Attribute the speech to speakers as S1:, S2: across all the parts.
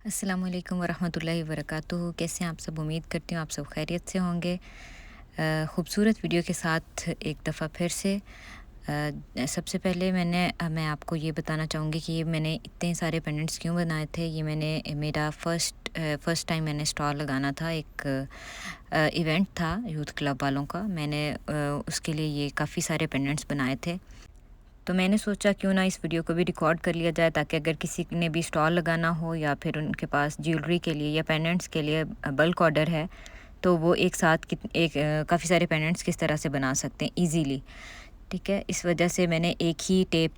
S1: अस्सलामुअलैकुम वरहमतुल्लाहि वबरकातुहू। कैसे हैं आप सब? उम्मीद करती हूँ आप सब खैरियत से होंगे। खूबसूरत वीडियो के साथ एक दफ़ा फिर से सबसे पहले मैं आपको ये बताना चाहूँगी कि ये मैंने इतने सारे पेंडेंट्स क्यों बनाए थे। ये मेरा फ़र्स्ट टाइम मैंने स्टॉल लगाना था। एक इवेंट था यूथ क्लब वालों का। उसके लिए ये काफ़ी सारे पेंडेंट्स बनाए थे। तो मैंने सोचा क्यों ना इस वीडियो को भी रिकॉर्ड कर लिया जाए, ताकि अगर किसी ने भी स्टॉल लगाना हो या फिर उनके पास ज्वेलरी के लिए या पेंडेंट्स के लिए बल्क ऑर्डर है, तो वो एक साथ काफ़ी सारे पेंडेंट्स किस तरह से बना सकते हैं इजीली। ठीक है, इस वजह से मैंने एक ही टेप,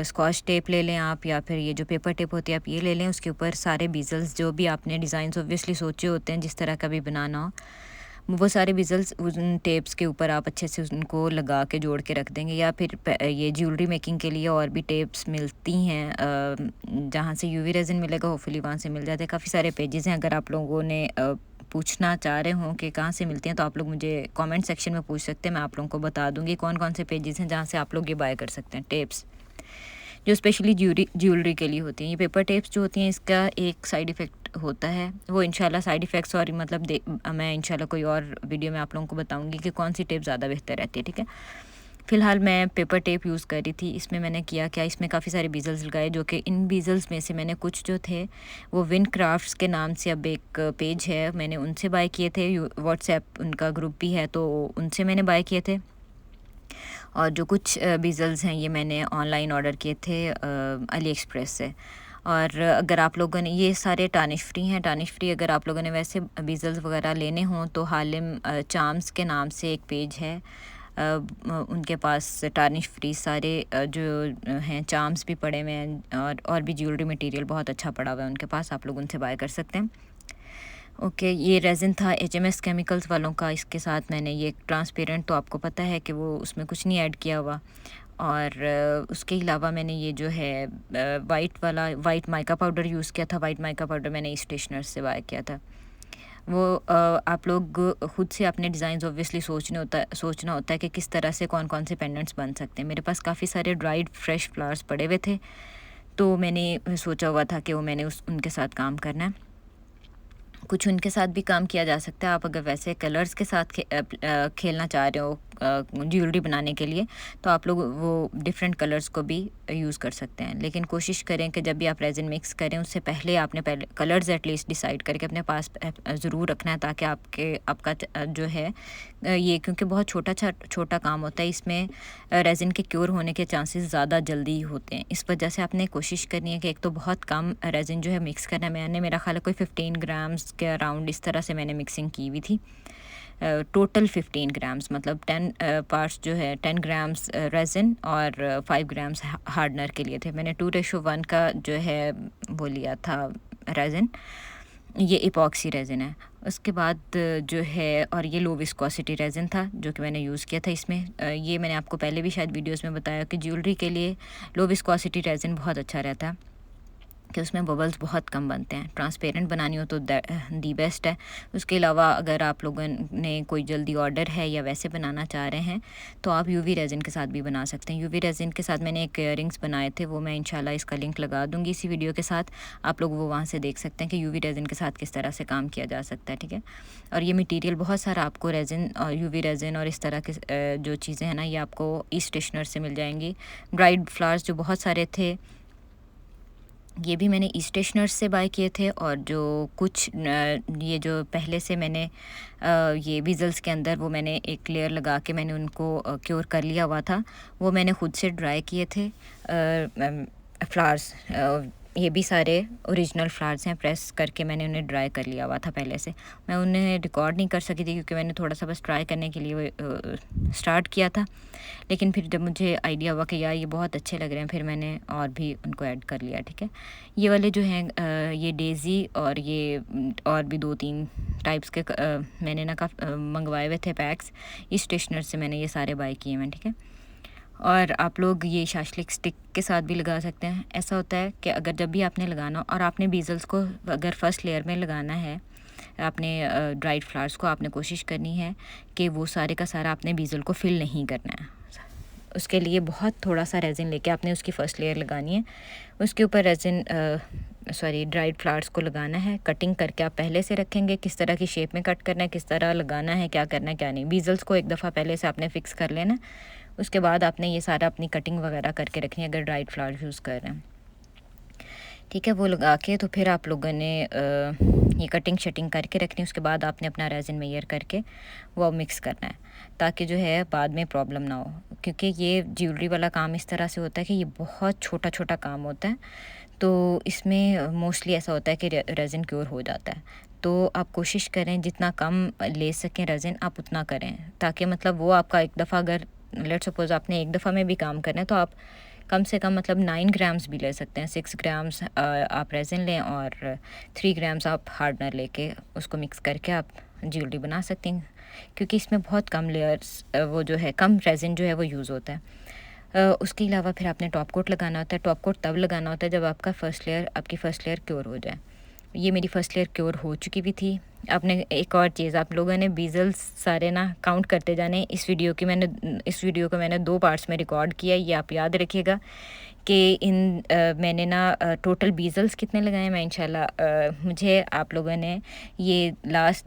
S1: स्कॉच टेप ले लें आप, या फिर ये जो पेपर टेप होती है आप ये ले लें। उसके ऊपर सारे बीजल्स जो भी आपने डिज़ाइन ऑब्वियसली सोचे होते हैं जिस तरह का भी बनाना हो, वो सारे बिज़ल्स उन टेप्स के ऊपर आप अच्छे से उनको लगा के जोड़ के रख देंगे। या फिर ये ज्वेलरी मेकिंग के लिए और भी टेप्स मिलती हैं, जहाँ से यूवी रेज़िन मिलेगा होपफुली वहाँ से मिल जाते हैं। काफ़ी सारे पेजेस हैं। अगर आप लोगों ने पूछना चाह रहे हों कि कहाँ से मिलती हैं, तो आप लोग मुझे कमेंट सेक्शन में पूछ सकते हैं। मैं आप लोगों को बता दूँगी कौन कौन से पेजेस हैं जहाँ से आप लोग ये बाय कर सकते हैं टेप्स, जो स्पेशली ज्वेलरी के लिए होती हैं। ये पेपर टेप्स जो होती हैं, इसका एक साइड इफ़ेक्ट होता है, वो इंशाल्लाह साइड इफ़ेक्ट्स और मैं इंशाल्लाह कोई और वीडियो में आप लोगों को बताऊंगी कि कौन सी टेप ज़्यादा बेहतर रहती है। ठीक है, फ़िलहाल मैं पेपर टेप यूज़ कर रही थी। इसमें मैंने किया क्या, इसमें काफ़ी सारे बीजल्स लगाए, जो कि इन बीजल्स में से मैंने कुछ जो थे वो विन क्राफ्ट्स के नाम से अब एक पेज है, मैंने उनसे बाय किए थे। व्हाट्सएप उनका ग्रुप भी है, तो उनसे मैंने बाय किए थे। और जो कुछ बीजल्स हैं ये मैंने ऑनलाइन ऑर्डर किए थे अली एक्सप्रेस से। और अगर आप लोगों ने, ये सारे टार्निश फ्री हैं। टार्निश फ्री अगर आप लोगों ने वैसे बीजल्स वगैरह लेने हों तो हालिम चार्म्स के नाम से एक पेज है, उनके पास टार्निश फ्री सारे हैं चार्म्स भी पड़े हुए हैं, और भी ज्वेलरी मटेरियल बहुत अच्छा पड़ा हुआ है उनके पास, आप लोग उनसे बाय कर सकते हैं। ओके, ये रेज़िन था एचएमएस केमिकल्स वालों का। इसके साथ मैंने ये ट्रांसपेरेंट, तो आपको पता है कि वो उसमें कुछ नहीं ऐड किया हुआ। और उसके अलावा मैंने ये जो है वाइट माइका पाउडर यूज़ किया था। वाइट माइका पाउडर मैंने स्टेशनर से बाय किया था। वो आप लोग खुद से अपने डिज़ाइंस ऑब्वियसली सोचना होता है कि किस तरह से कौन कौन से पेंडेंट्स बन सकते हैं। मेरे पास काफ़ी सारे ड्राइड फ्रेश फ्लावर्स पड़े हुए थे, तो मैंने सोचा हुआ था कि वो मैंने उनके साथ काम करना है। कुछ उनके साथ भी काम किया जा सकता है। आप अगर वैसे कलर्स के साथ खेलना चाह रहे हो ज्वेलरी बनाने के लिए, तो आप लोग वो डिफरेंट कलर्स को भी यूज़ कर सकते हैं। लेकिन कोशिश करें कि जब भी आप रेज़िन मिक्स करें, उससे पहले आपने पहले कलर्स एटलीस्ट डिसाइड करके अपने पास ज़रूर रखना है, ताकि आपका जो है ये, क्योंकि बहुत छोटा काम होता है, इसमें रेज़िन के क्योर होने के चांसेस ज़्यादा जल्दी होते हैं। इस वजह से आपने कोशिश करनी है कि एक तो बहुत कम रेज़िन जो है मिक्स करना है। मैंने, मेरा ख़्याल है कोई 15 ग्राम्स के अराउंड इस तरह से मैंने मिक्सिंग की हुई थी। टोटल 15 ग्राम्स, मतलब 10 पार्ट्स जो है 10 ग्राम्स रेज़िन और 5 ग्राम्स हार्डनर के लिए थे। मैंने 2:1 का जो है वो लिया था रेज़िन। ये इपॉक्सी रेज़िन है। उसके बाद जो है, और ये लो विस्कोसिटी रेज़िन था जो कि मैंने यूज़ किया था इसमें। ये मैंने आपको पहले भी शायद वीडियोस में बताया कि ज्वेलरी के लिए लो विस्कोसिटी रेज़िन बहुत अच्छा रहता है, कि उसमें बबल्स बहुत कम बनते हैं। ट्रांसपेरेंट बनानी हो तो दी बेस्ट है। उसके अलावा अगर आप लोगों ने कोई जल्दी ऑर्डर है या वैसे बनाना चाह रहे हैं, तो आप यूवी रेज़िन के साथ भी बना सकते हैं। यूवी रेज़िन के साथ मैंने एक इयररिंग्स बनाए थे, वो मैं इंशाल्लाह इसका लिंक लगा दूँगी इसी वीडियो के साथ। आप लोग वो वहाँ से देख सकते हैं कि यूवी रेज़िन के साथ किस तरह से काम किया जा सकता है। ठीक है, और ये मटीरियल बहुत सारा आपको रेज़िन और यूवी रेज़िन और इस तरह के जो चीज़ें हैं ना, ये आपको ई स्टेशनर से मिल जाएंगी। ड्राइड फ्लावर्स जो बहुत सारे थे, ये भी मैंने ई स्टेशनर्स से बाय किए थे। और जो कुछ ये जो पहले से मैंने ये बीजल्स के अंदर वो मैंने एक लेयर लगा के मैंने उनको क्योर कर लिया हुआ था, वो मैंने खुद से ड्राई किए थे फ्लावर्स। ये भी सारे ओरिजिनल फ्लावर्स हैं, प्रेस करके मैंने उन्हें ड्राई कर लिया हुआ था पहले से। मैं उन्हें रिकॉर्ड नहीं कर सकी थी क्योंकि मैंने थोड़ा सा बस ट्राई करने के लिए स्टार्ट किया था। लेकिन फिर जब मुझे आइडिया हुआ कि यार ये बहुत अच्छे लग रहे हैं, फिर मैंने और भी उनको ऐड कर लिया। ठीक है, ये वाले जो हैं ये डेज़ी और ये और भी 2-3 टाइप्स के मैंने ना मंगवाए हुए थे पैक्स। इस स्टेशनर से मैंने ये सारे बाय किए हैं। ठीक है, और आप लोग ये शाशलिक स्टिक के साथ भी लगा सकते हैं। ऐसा होता है कि अगर जब भी आपने लगाना और आपने बीजल्स को अगर फर्स्ट लेयर में लगाना है, आपने ड्राइड फ्लावर्स को, आपने कोशिश करनी है कि वो सारे का सारा आपने बीजल को फिल नहीं करना है। उसके लिए बहुत थोड़ा सा रेज़िन लेके आपने उसकी फ़र्स्ट लेयर लगानी है। उसके ऊपर रेज़िन ड्राइड फ्लावर्स को लगाना है। कटिंग करके आप पहले से रखेंगे, किस तरह की शेप में कट करना है, किस तरह लगाना है, क्या करना है क्या नहीं। बीजल्स को एक दफ़ा पहले से आपने फ़िक्स कर लेना। उसके बाद आपने ये सारा अपनी कटिंग वगैरह करके रखनी है अगर ड्राइड फ्लावर्स यूज़ कर रहे हैं, ठीक है। वो लगा के तो फिर आप लोगों ने ये कटिंग शटिंग करके रखनी है। उसके बाद आपने अपना रेज़िन मेयर करके वो मिक्स करना है, ताकि जो है बाद में प्रॉब्लम ना हो, क्योंकि ये ज्वेलरी वाला काम इस तरह से होता है कि ये बहुत छोटा छोटा काम होता है। तो इसमें मोस्टली ऐसा होता है कि रेज़िन क्योर हो जाता है। तो आप कोशिश करें जितना कम ले सकें रेज़िन आप उतना करें, ताकि मतलब वो आपका एक दफ़ा अगर लेट्स सपोज़ आपने एक दफ़ा में भी काम करना है तो आप कम से कम मतलब 9 ग्राम्स भी ले सकते हैं। 6 ग्राम्स आप रेज़िन लें और 3 ग्राम्स आप हार्डनर लेके उसको मिक्स करके आप ज्वेलरी बना सकती हैं, क्योंकि इसमें बहुत कम लेयर्स वो जो है कम रेज़िन जो है वो यूज़ होता है। उसके अलावा फिर आपने टॉप कोट लगाना होता है। टॉप कोट तब लगाना होता है जब आपकी फ़र्स्ट लेयर क्योर हो जाए। ये मेरी फ़र्स्ट लेयर क्योर हो चुकी भी थी। आपने एक और चीज़, आप लोगों ने बीजल्स सारे ना काउंट करते जाने। इस वीडियो को मैंने 2 पार्ट्स में रिकॉर्ड किया है, ये आप याद रखिएगा कि मैंने ना टोटल बीजल्स कितने लगाए हैं। मैं इंशाल्लाह मुझे आप लोगों ने ये लास्ट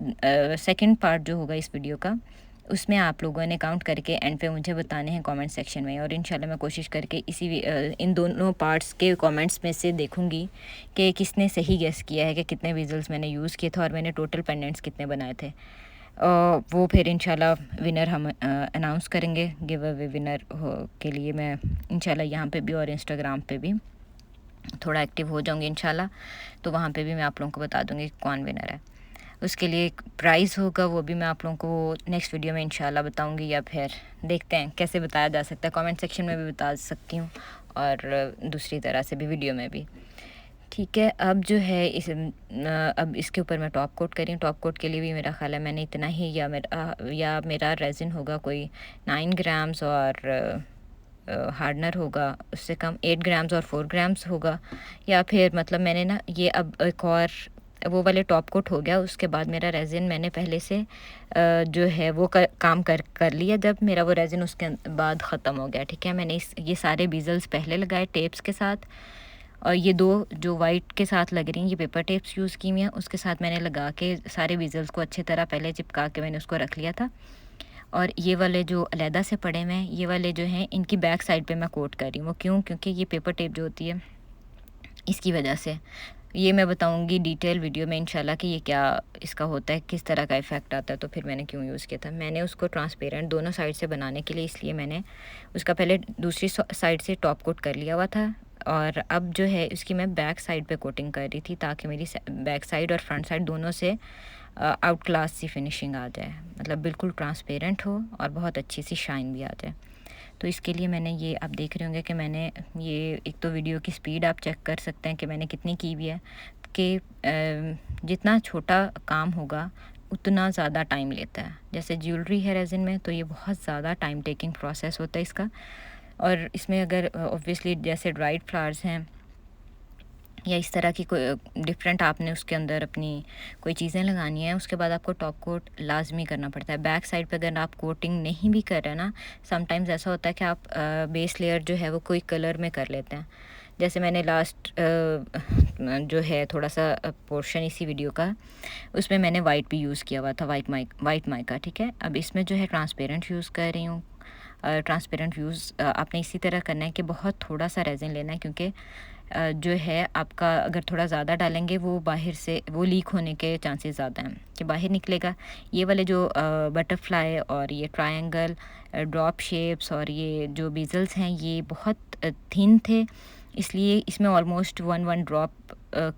S1: सेकंड पार्ट जो होगा इस वीडियो का, उसमें आप लोगों ने काउंट करके एंड पे मुझे बताने हैं कमेंट सेक्शन में, और इंशाल्लाह मैं कोशिश करके इन दोनों पार्ट्स के कमेंट्स में से देखूंगी कि किसने सही गेस किया है कि कितने विज़ल्स मैंने यूज़ किए थे और मैंने टोटल पेंडेंट्स कितने बनाए थे। वो फिर इंशाल्लाह विनर हम अनाउंस करेंगे। गिव अवे विनर के लिए मैं इंशाल्लाह यहाँ पे भी और इंस्टाग्राम पे भी थोड़ा एक्टिव हो जाऊँगी इंशाल्लाह, तो वहाँ पे भी मैं आप लोगों को बता दूँगी कौन विनर है। उसके लिए एक प्राइज़ होगा, वो भी मैं आप लोगों को नेक्स्ट वीडियो में इंशाल्लाह बताऊंगी, या फिर देखते हैं कैसे बताया जा सकता है। कमेंट सेक्शन में भी बता सकती हूँ और दूसरी तरह से भी वीडियो में भी, ठीक है। अब जो है अब इसके ऊपर मैं टॉप कोट करी हूँ। टॉप कोट के लिए भी मेरा ख्याल है मैंने इतना ही, या मेरा रेज़िन होगा कोई 9 ग्राम्स और हार्डनर होगा उससे कम 8 ग्राम्स और 4 ग्राम्स होगा, या फिर मतलब मैंने ना ये अब एक और वो वाले टॉप कोट हो गया। उसके बाद मेरा रेज़िन मैंने पहले से जो है वो काम कर लिया, जब मेरा वो रेज़िन उसके बाद ख़त्म हो गया, ठीक है। मैंने ये सारे बीजल्स पहले लगाए टेप्स के साथ, और ये 2 जो वाइट के साथ लग रही हैं ये पेपर टेप्स यूज़ की हुई हैं। उसके साथ मैंने लगा के सारे बीजल्स को अच्छी तरह पहले चिपका के मैंने उसको रख लिया था। और ये वाले जो अलहदा से पड़े हुए हैं, ये वाले जो हैं इनकी बैक साइड पे मैं कोट कर रही हूँ। वो क्यों? क्योंकि ये पेपर टेप जो होती है इसकी वजह से। ये मैं बताऊंगी डिटेल वीडियो में इंशाल्लाह कि ये क्या इसका होता है, किस तरह का इफ़ेक्ट आता है, तो फिर मैंने क्यों यूज़ किया था। मैंने उसको ट्रांसपेरेंट दोनों साइड से बनाने के लिए इसलिए मैंने उसका पहले दूसरी साइड से टॉप कोट कर लिया हुआ था, और अब जो है इसकी मैं बैक साइड पे कोटिंग कर रही थी, ताकि मेरी बैक साइड और फ्रंट साइड दोनों से आउट क्लास सी फिनिशिंग आ जाए, मतलब बिल्कुल ट्रांसपेरेंट हो और बहुत अच्छी सी शाइन भी आ जाए। तो इसके लिए मैंने ये आप देख रहे होंगे कि मैंने ये एक तो वीडियो की स्पीड आप चेक कर सकते हैं कि मैंने कितनी की हुई है, कि जितना छोटा काम होगा उतना ज़्यादा टाइम लेता है। जैसे ज्वेलरी है रेज़िन में, तो ये बहुत ज़्यादा टाइम टेकिंग प्रोसेस होता है इसका। और इसमें अगर ऑब्वियसली जैसे ड्राइड फ्लावर्स हैं या इस तरह की कोई डिफरेंट आपने उसके अंदर अपनी कोई चीज़ें लगानी है, उसके बाद आपको टॉप कोट लाजमी करना पड़ता है। बैक साइड पे अगर आप कोटिंग नहीं भी कर रहे ना, समटाइम्स ऐसा होता है कि आप बेस लेयर जो है वो कोई कलर में कर लेते हैं। जैसे मैंने लास्ट जो है थोड़ा सा पोर्शन इसी वीडियो का, उसमें मैंने वाइट भी यूज़ किया हुआ था, वाइट माइका, ठीक है। अब इसमें जो है ट्रांसपेरेंट यूज़ कर रही हूँ। ट्रांसपेरेंट यूज़ आपने इसी तरह करना है कि बहुत थोड़ा सा रेज़िन लेना है, क्योंकि जो है आपका अगर थोड़ा ज़्यादा डालेंगे वो बाहर से वो लीक होने के चांसेस ज़्यादा हैं कि बाहर निकलेगा। ये वाले जो बटरफ्लाई और ये ट्रायंगल ड्रॉप शेप्स और ये जो बीजल्स हैं ये बहुत थिन थे, इसलिए इसमें ऑलमोस्ट वन ड्रॉप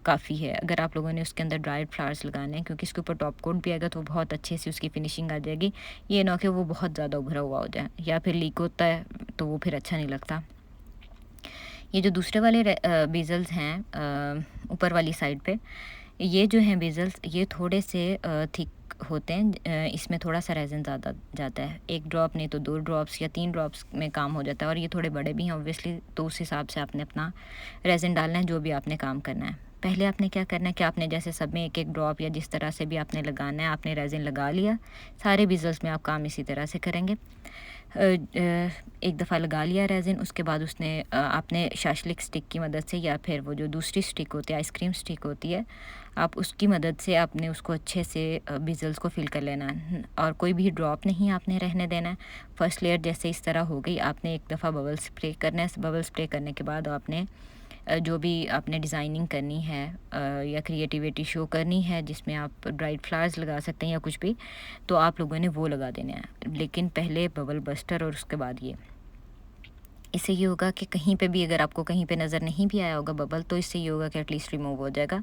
S1: काफ़ी है। अगर आप लोगों ने उसके अंदर ड्राइड फ्लावर्स लगाने हैं, क्योंकि इसके ऊपर टॉप कोट भी आएगा तो बहुत अच्छे से उसकी फिनिशिंग आ जाएगी। ये ना कि वो बहुत ज़्यादा उभरा हुआ हो जाए या फिर लीक होता है तो वो फिर अच्छा नहीं लगता। ये जो दूसरे वाले बेजल्स हैं ऊपर वाली साइड पे, ये जो हैं बेजल्स ये थोड़े से थिक होते हैं। इसमें थोड़ा सा रेज़िन ज़्यादा जाता है, 1 ड्रॉप नहीं तो 2 ड्रॉप्स या 3 ड्रॉप्स में काम हो जाता है। और ये थोड़े बड़े भी हैं ऑब्वियसली, तो उस हिसाब से आपने अपना रेज़िन डालना है जो भी आपने काम करना है। पहले आपने क्या करना है कि आपने जैसे सब में 1-1 ड्रॉप या जिस तरह से भी आपने लगाना है, आपने रेज़िन लगा लिया। सारे बेजल्स में आप काम इसी तरह से करेंगे। एक दफ़ा लगा लिया रेज़िन, उसके बाद उसने आपने शाशलिक स्टिक की मदद से या फिर वो जो दूसरी स्टिक होती है, आइसक्रीम स्टिक होती है, आप उसकी मदद से आपने उसको अच्छे से बिज़ल्स को फिल कर लेना है और कोई भी ड्रॉप नहीं आपने रहने देना है। फर्स्ट लेयर जैसे इस तरह हो गई, आपने एक दफ़ा बबल स्प्रे करना है। बबल स्प्रे करने के बाद आपने जो भी आपने डिज़ाइनिंग करनी है या क्रिएटिविटी शो करनी है, जिसमें आप ड्राइड फ्लावर्स लगा सकते हैं या कुछ भी, तो आप लोगों ने वो लगा देना है। लेकिन पहले बबल बस्टर और उसके बाद ये। इससे ये होगा कि कहीं पे भी अगर आपको कहीं पे नज़र नहीं भी आया होगा बबल, तो इससे ये होगा कि एटलीस्ट रिमूव हो जाएगा।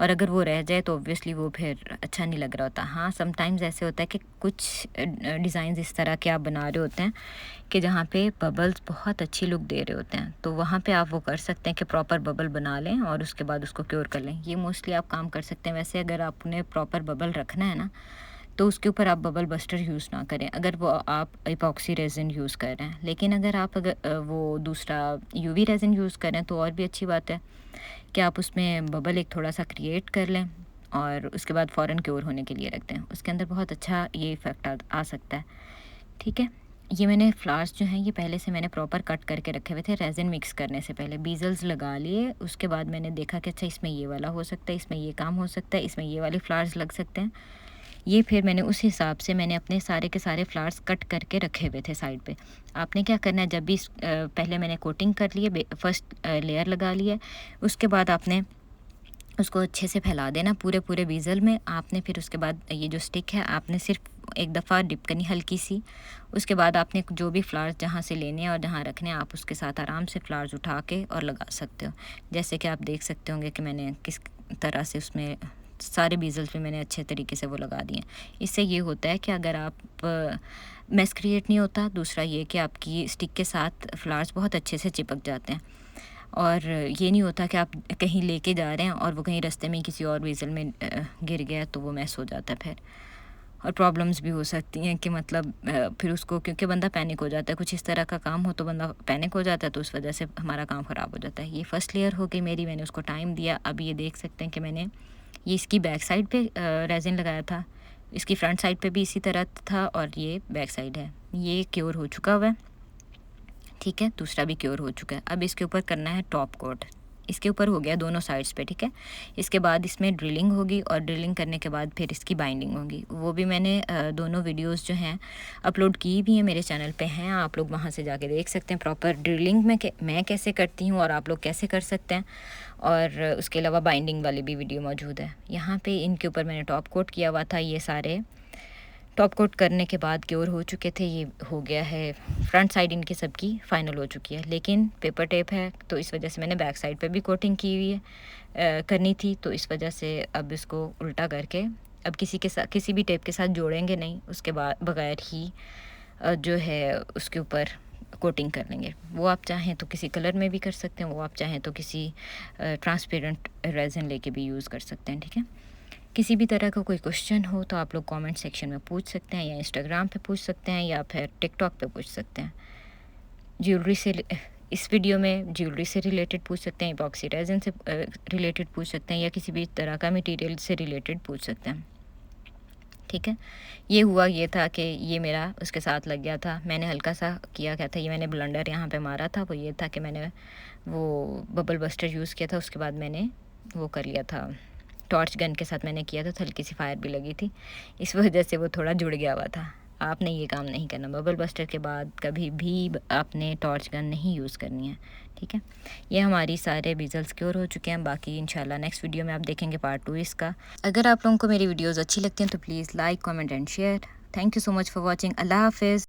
S1: और अगर वो रह जाए तो ऑब्वियसली वो फिर अच्छा नहीं लग रहा होता। हाँ, समटाइम्स ऐसे होता है कि कुछ डिज़ाइंस इस तरह के आप बना रहे होते हैं कि जहाँ पे बबल्स बहुत अच्छी लुक दे रहे होते हैं, तो वहाँ पे आप वो कर सकते हैं कि प्रॉपर बबल बना लें और उसके बाद उसको क्योर कर लें। ये मोस्टली आप काम कर सकते हैं। वैसे अगर आपने प्रॉपर बबल रखना है ना, तो उसके ऊपर आप बबल बस्टर यूज़ ना करें, अगर वो आप इपॉक्सी रेज़िन यूज़ कर रहे हैं। लेकिन अगर आप वो दूसरा यूवी रेज़िन यूज़ कर रहे हैं, तो और भी अच्छी बात है कि आप उसमें बबल एक थोड़ा-सा क्रिएट कर लें और उसके बाद फ़ौरन क्योर होने के लिए रख दें। उसके अंदर बहुत अच्छा ये इफ़ेक्ट आ सकता है, ठीक है? ये मैंने फ्लावर्स जो हैं, ये पहले से मैंने प्रॉपर कट करके रखे हुए थे रेज़िन मिक्स करने से पहले। बीज़ल्स लगा लिए, उसके बाद मैंने देखा कि अच्छा इसमें ये वाला हो सकता है, इसमें ये काम हो सकता है, इसमें ये वाले फ्लावर्स लग सकते हैं। ये फिर मैंने उस हिसाब से मैंने अपने सारे के सारे फ्लावर्स कट करके रखे हुए थे साइड पे। आपने क्या करना है, जब भी पहले मैंने कोटिंग कर ली है, फर्स्ट लेयर लगा ली है, उसके बाद आपने उसको अच्छे से फैला देना पूरे बीज़ल में। आपने फिर उसके बाद ये जो स्टिक है, आपने सिर्फ एक दफ़ा डिप करनी हल्की सी। उसके बाद आपने जो भी फ्लावर्स जहाँ से लेने हैं और जहाँ रखने हैं, आप उसके साथ आराम से फ्लावर्स उठा के और लगा सकते हो। जैसे कि आप देख सकते होंगे कि मैंने किस तरह से उसमें सारे बीज़ल्स पे मैंने अच्छे तरीके से वो लगा दिए। इससे ये होता है कि अगर आप मेस क्रिएट नहीं होता। दूसरा ये कि आपकी स्टिक के साथ फ्लावर्स बहुत अच्छे से चिपक जाते हैं और ये नहीं होता कि आप कहीं लेके जा रहे हैं और वो कहीं रास्ते में किसी और बीज़ल में गिर गया, तो वो मेस हो जाता है फिर। और प्रॉब्लम्स भी हो सकती हैं कि मतलब फिर उसको, क्योंकि बंदा पैनिक हो जाता है, कुछ इस तरह का काम हो तो बंदा पैनिक हो जाता है, तो उस वजह से हमारा काम ख़राब हो जाता है। ये फर्स्ट लेयर हो गई मेरी, मैंने उसको टाइम दिया। अब ये देख सकते हैं कि मैंने ये इसकी बैक साइड पे रेज़िन लगाया था, इसकी फ्रंट साइड पे भी इसी तरह था और ये बैक साइड है। ये क्योर हो चुका हुआ है, ठीक है, दूसरा भी क्योर हो चुका है। अब इसके ऊपर करना है टॉप कोट। इसके ऊपर हो गया दोनों साइड्स पे, ठीक है। इसके बाद इसमें ड्रिलिंग होगी और ड्रिलिंग करने के बाद फिर इसकी बाइंडिंग होगी। वो भी मैंने दोनों वीडियोस जो हैं अपलोड की भी हैं, मेरे चैनल पे हैं, आप लोग वहाँ से जाके देख सकते हैं प्रॉपर ड्रिलिंग में मैं कैसे करती हूँ और आप लोग कैसे कर सकते हैं। और उसके अलावा बाइंडिंग वाली भी वीडियो मौजूद है। यहाँ पे इनके ऊपर मैंने टॉप कोट किया हुआ था। ये सारे टॉप कोट करने के बाद क्योर हो चुके थे। ये हो गया है, फ्रंट साइड इनकी सबकी फ़ाइनल हो चुकी है, लेकिन पेपर टेप है तो इस वजह से मैंने बैक साइड पे भी कोटिंग की हुई है, करनी थी, तो इस वजह से अब इसको उल्टा करके अब किसी भी टेप के साथ जोड़ेंगे नहीं, उसके बाद बगैर ही जो है उसके ऊपर कोटिंग कर लेंगे। वो आप चाहें तो किसी कलर में भी कर सकते हैं, वो आप चाहें तो किसी ट्रांसपेरेंट रेज़िन लेके भी यूज़ कर सकते हैं, ठीक है। किसी भी तरह का कोई क्वेश्चन हो तो आप लोग कमेंट सेक्शन में पूछ सकते हैं, या इंस्टाग्राम पे पूछ सकते हैं, या फिर टिकटॉक पे पूछ सकते हैं। ज्वेलरी से इस वीडियो में ज्वेलरी से रिलेटेड पूछ सकते हैं, इपॉक्सी रेज़िन से रिलेटेड पूछ सकते हैं, या किसी भी तरह का मटेरियल से रिलेटेड पूछ सकते हैं, ठीक है। ये हुआ ये था कि ये मेरा उसके साथ लग गया था। मैंने हल्का सा किया क्या था, ये मैंने ब्लंडर यहाँ पे मारा था, वो ये था कि मैंने वो बबल बस्टर यूज़ किया था। उसके बाद मैंने वो कर लिया था, टॉर्च गन के साथ मैंने किया था, तो हल्की सी फायर भी लगी थी, इस वजह से वो थोड़ा जुड़ गया हुआ था। आपने ये काम नहीं करना, बबल बस्टर के बाद कभी भी आपने टॉर्च गन नहीं यूज़ करनी है, ठीक है। ये हमारी सारे बीज़ल्स क्योर हो चुके हैं। बाकी इंशाल्लाह नेक्स्ट वीडियो में आप देखेंगे पार्ट 2 इसका। अगर आप लोगों को मेरी वीडियोज़ अच्छी लगती हैं तो please like, comment and share. Thank you so much for watching. अल्लाह हाफिज़।